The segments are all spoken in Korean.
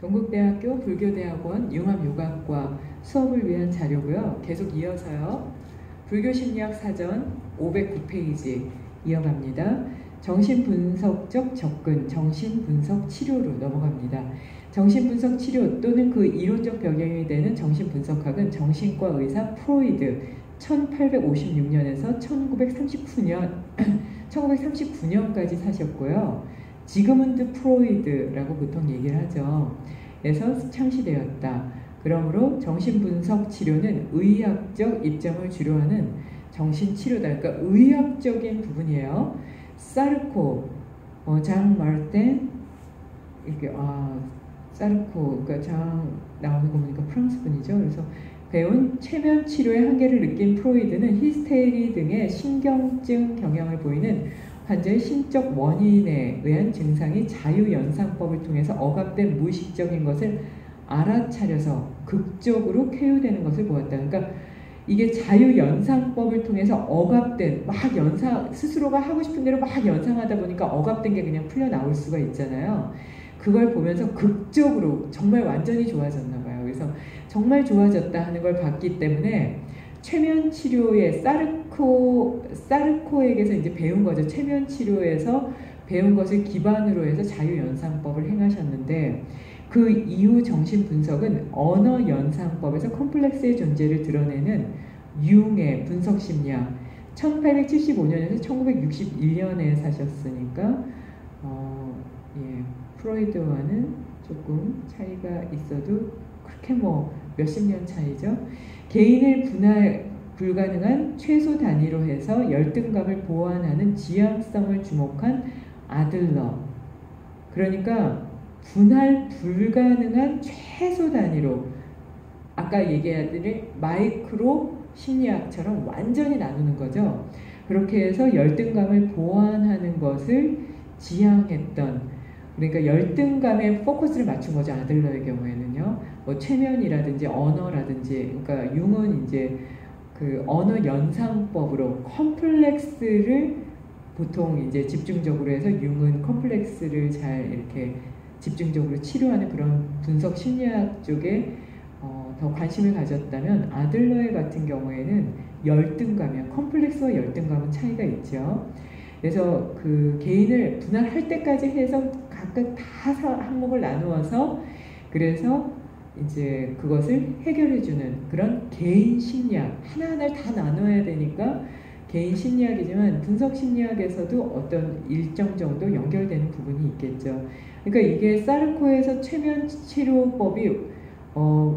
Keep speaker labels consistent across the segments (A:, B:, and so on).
A: 동국대학교 불교대학원 융합요가과 수업을 위한 자료고요. 계속 이어서요. 불교심리학 사전 509페이지 이어갑니다. 정신분석적 접근, 정신분석 치료로 넘어갑니다. 정신분석 치료 또는 그 이론적 배경이 되는 정신분석학은 정신과 의사 프로이드 1856년에서 1939년까지 사셨고요. 지그문드 프로이드라고 보통 얘기를 하죠. 에서 창시되었다. 그러므로 정신분석 치료는 의학적 입장을 주로하는 정신치료다. 그러니까 의학적인 부분이에요. 사르코, 장 마르텐, 이렇게 사르코, 그러니까 장 나오는 거 보니까 프랑스 분이죠. 그래서 배운 최면 치료의 한계를 느낀 프로이드는 히스테리 등의 신경증 경향을 보이는 환자의 신적 원인에 의한 증상이 자유연상법을 통해서 억압된 무의식적인 것을 알아차려서 극적으로 쾌유되는 것을 보았다. 그러니까 이게 자유연상법을 통해서 억압된, 스스로가 하고 싶은 대로 막 연상하다 보니까 억압된 게 그냥 풀려 나올 수가 있잖아요. 그걸 보면서 극적으로 정말 완전히 좋아졌나 봐요. 그래서 정말 좋아졌다 하는 걸 봤기 때문에 최면 치료의 사르코에게서 이제 배운 거죠. 최면 치료에서 배운 것을 기반으로 해서 자유연상법을 행하셨는데 그 이후 정신분석은 언어연상법에서 컴플렉스의 존재를 드러내는 융의 분석심리학 1875년에서 1961년에 사셨으니까 프로이드와는 조금 차이가 있어도 그렇게 몇십 년 차이죠. 개인을 분할 불가능한 최소 단위로 해서 열등감을 보완하는 지향성을 주목한 아들러. 그러니까 분할 불가능한 최소 단위로 아까 얘기하던 마이크로 심리학처럼 완전히 나누는 거죠. 그렇게 해서 열등감을 보완하는 것을 지향했던, 그러니까 열등감에 포커스를 맞춘 거죠. 아들러의 경우에는요. 최면이라든지 언어라든지, 그러니까 융은 이제 그 언어 연상법으로 컴플렉스를 보통 이제 집중적으로 해서 융은 컴플렉스를 잘 이렇게 집중적으로 치료하는 그런 분석 심리학 쪽에 더 관심을 가졌다면 아들러 같은 경우에는 열등감이요. 컴플렉스와 열등감은 차이가 있죠. 그래서 그 개인을 분할할 때까지 해서 각각 다 항목을 나누어서 그래서 이제 그것을 해결해주는 그런 개인 심리학, 하나하나를 다 나눠야 되니까 개인 심리학이지만 분석 심리학에서도 어떤 일정 정도 연결되는 부분이 있겠죠. 그러니까 이게 사르코에서 최면 치료법이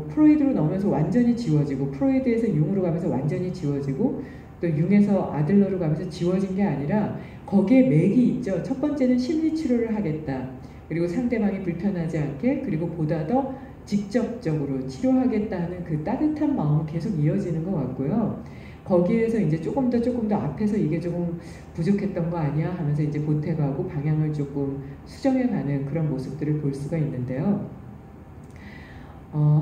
A: 프로이드로 넘어서 완전히 지워지고 프로이드에서 융으로 가면서 완전히 지워지고 또 융에서 아들러로 가면서 지워진 게 아니라 거기에 맥이 있죠. 첫 번째는 심리치료를 하겠다. 그리고 상대방이 불편하지 않게 그리고 보다 더 직접적으로 치료하겠다는 그 따뜻한 마음은 계속 이어지는 것 같고요. 거기에서 이제 조금 더 앞에서 이게 조금 부족했던 거 아니야 하면서 이제 보태가고 방향을 조금 수정해가는 그런 모습들을 볼 수가 있는데요.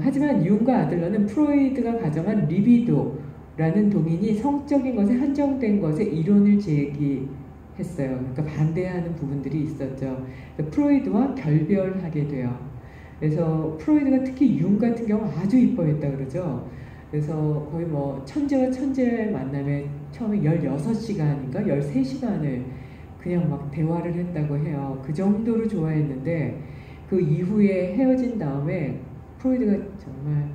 A: 하지만 융과 아들러는 프로이드가 가정한 리비도라는 동인이 성적인 것에 한정된 것에 이론을 제기했어요. 그러니까 반대하는 부분들이 있었죠. 프로이드와 결별하게 돼요. 그래서 프로이드가 특히 융 같은 경우 아주 이뻐했다 그러죠. 그래서 거의 천재와 천재의 만남에 처음에 16시간인가 13시간을 그냥 막 대화를 했다고 해요. 그 정도로 좋아했는데 그 이후에 헤어진 다음에 프로이드가 정말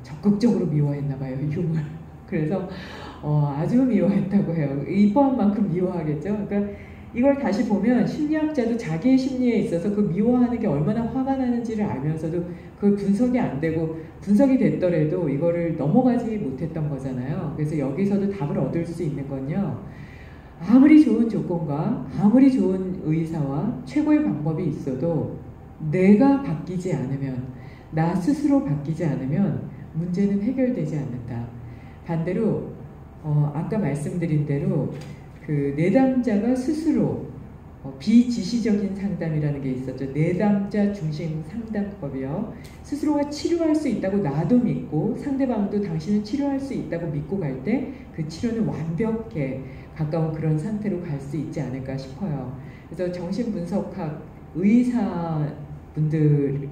A: 적극적으로 미워했나 봐요. 융을. 그래서 아주 미워했다고 해요. 이뻐한 만큼 미워하겠죠. 그러니까 이걸 다시 보면 심리학자도 자기의 심리에 있어서 그 미워하는 게 얼마나 화가 나는지를 알면서도 그 분석이 안 되고 분석이 됐더라도 이거를 넘어가지 못했던 거잖아요. 그래서 여기서도 답을 얻을 수 있는 건요. 아무리 좋은 조건과 아무리 좋은 의사와 최고의 방법이 있어도 내가 바뀌지 않으면, 나 스스로 바뀌지 않으면 문제는 해결되지 않는다. 반대로 아까 말씀드린 대로 그 내담자가 스스로 비지시적인 상담이라는 게 있었죠. 내담자 중심 상담법이요. 스스로가 치료할 수 있다고 나도 믿고 상대방도 당신은 치료할 수 있다고 믿고 갈 때 그 치료는 완벽에 가까운 그런 상태로 갈 수 있지 않을까 싶어요. 그래서 정신분석학 의사 분들,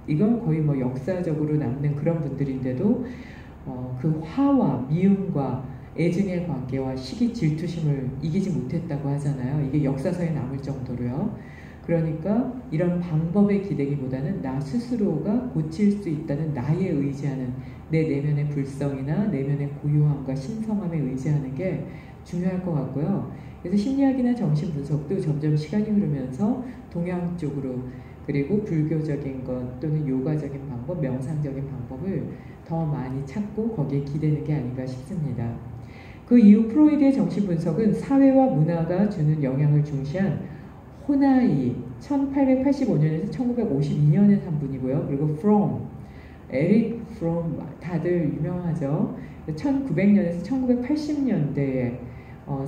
A: 이건 거의 뭐 역사적으로 남는 그런 분들인데도 그 화와 미움과 애증의 관계와 시기 질투심을 이기지 못했다고 하잖아요. 이게 역사서에 남을 정도로요. 그러니까 이런 방법에 기대기보다는 나 스스로가 고칠 수 있다는 나에 의지하는, 내 내면의 불성이나 내면의 고요함과 신성함에 의지하는 게 중요할 것 같고요. 그래서 심리학이나 정신분석도 점점 시간이 흐르면서 동양 쪽으로, 그리고 불교적인 것 또는 요가적인 방법, 명상적인 방법을 더 많이 찾고 거기에 기대는 게 아닌가 싶습니다. 그 이후 프로이드의 정신분석은 사회와 문화가 주는 영향을 중시한 호나이, 1885년에서 1952년에 산 분이고요. 그리고 프롬, 에릭 프롬, 다들 유명하죠. 1900년에서 1980년대에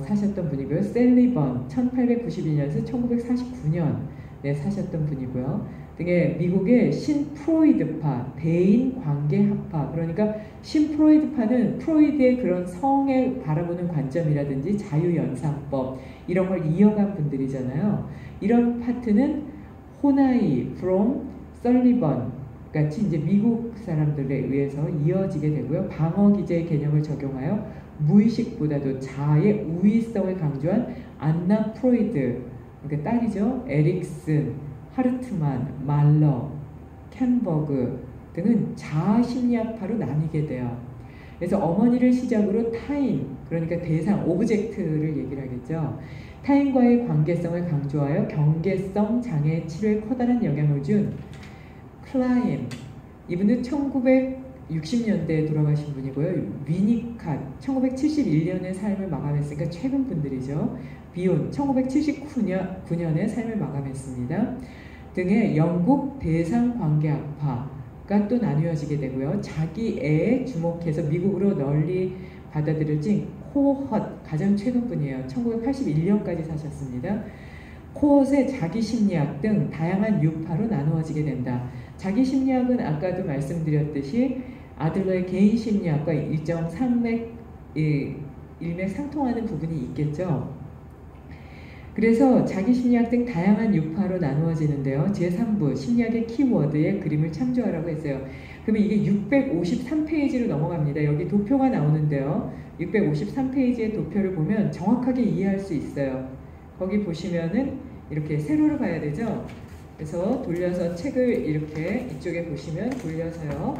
A: 사셨던 분이고요. 셀리번, 1892년에서 1949년에 사셨던 분이고요. 등의 미국의 신프로이드파, 대인관계학파, 그러니까 신프로이드파는 프로이드의 그런 성에 바라보는 관점이라든지 자유연상법 이런 걸 이어간 분들이잖아요. 이런 파트는 호나이, 프롬, 설리번 같이 이제 미국 사람들에 의해서 이어지게 되고요. 방어기제의 개념을 적용하여 무의식보다도 자아의 우위성을 강조한 안나 프로이드, 그러니까 딸이죠. 에릭슨, 하르트만, 말러, 캔버그 등은 자아 심리학파로 나뉘게 돼요. 그래서 어머니를 시작으로 타인, 그러니까 대상, 오브젝트를 얘기를 하겠죠. 타인과의 관계성을 강조하여 경계성 장애 치료에 커다란 영향을 준 클라인, 이분은 1960년대에 돌아가신 분이고요. 위니캇, 1971년에 삶을 마감했으니까 최근 분들이죠. 비온, 1979년에 삶을 마감했습니다. 등의 영국 대상관계학파가 또 나뉘어지게 되고요. 자기 애에 주목해서 미국으로 널리 받아들여진 코헛, 가장 최근 분이에요. 1981년까지 사셨습니다. 코헛의 자기심리학 등 다양한 유파로 나누어지게 된다. 자기심리학은 아까도 말씀드렸듯이 아들러의 개인심리학과 일정 일맥상통하는 부분이 있겠죠. 그래서 자기심리학 등 다양한 유파로 나누어지는데요. 제3부 심리학의 키워드의 그림을 참조하라고 했어요. 그러면 이게 653페이지로 넘어갑니다. 여기 도표가 나오는데요. 653페이지의 도표를 보면 정확하게 이해할 수 있어요. 거기 보시면은 이렇게 세로로 봐야 되죠. 그래서 돌려서 책을 이렇게 이쪽에 보시면 돌려서요.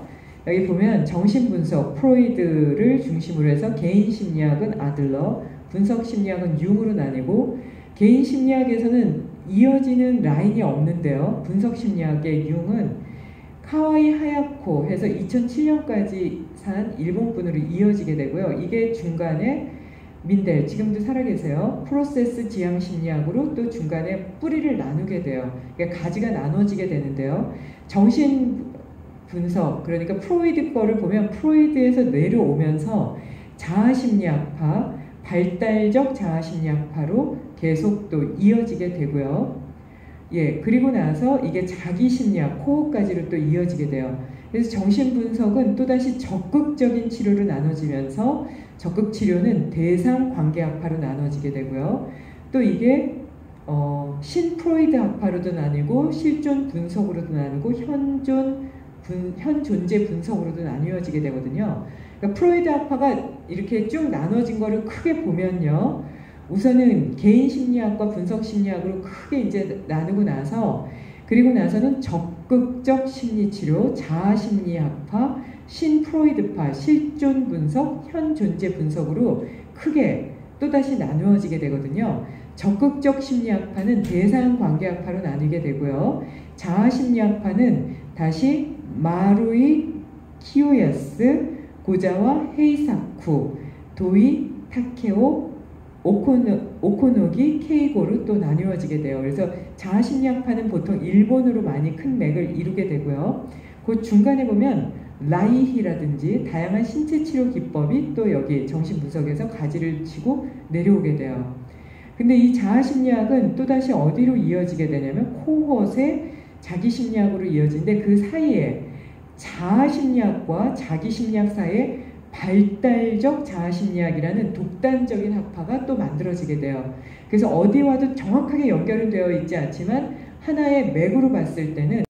A: 여기 보면 정신분석, 프로이드를 중심으로 해서 개인심리학은 아들러, 분석심리학은 융으로 나뉘고 개인심리학에서는 이어지는 라인이 없는데요. 분석심리학의 융은 카와이 하야코 해서 2007년까지 산 일본분으로 이어지게 되고요. 이게 중간에 민델, 지금도 살아계세요. 프로세스 지향심리학으로 또 중간에 뿌리를 나누게 돼요. 그러니까 가지가 나눠지게 되는데요. 정신분석, 그러니까 프로이드 거를 보면 프로이드에서 내려오면서 자아심리학파, 발달적 자아심리학파로 계속 또 이어지게 되고요. 예, 그리고 나서 이게 자기심리학, 코어까지로 또 이어지게 돼요. 그래서 정신분석은 또다시 적극적인 치료로 나눠지면서 적극치료는 대상관계학파로 나눠지게 되고요. 또 이게 신프로이드 학파로도 나뉘고 실존 분석으로도 나누고 현존재 분석으로도 나뉘어지게 되거든요. 그러니까 프로이드 학파가 이렇게 쭉 나눠진 거를 크게 보면요. 우선은 개인심리학과 분석심리학으로 크게 이제 나누고 나서 그리고 나서는 적극적 심리치료, 자아심리학파, 신프로이드파, 실존 분석, 현존재 분석으로 크게 또다시 나누어지게 되거든요. 적극적 심리학파는 대상관계학파로 나뉘게 되고요. 자아심리학파는 다시 마루이 키오야스, 고자와 헤이사쿠, 도이 타케오, 오코노기, 케이고로 또 나뉘어지게 돼요. 그래서 자아심리학파는 보통 일본으로 많이 큰 맥을 이루게 되고요. 그 중간에 보면 라이히라든지 다양한 신체치료 기법이 또 여기 정신분석에서 가지를 치고 내려오게 돼요. 근데 이 자아심리학은 또다시 어디로 이어지게 되냐면 코헛의 자기심리학으로 이어지는데 그 사이에 자아심리학과 자기심리학 사이에 발달적 자아심리학이라는 독단적인 학파가 또 만들어지게 돼요. 그래서 어디와도 정확하게 연결은 되어 있지 않지만 하나의 맥으로 봤을 때는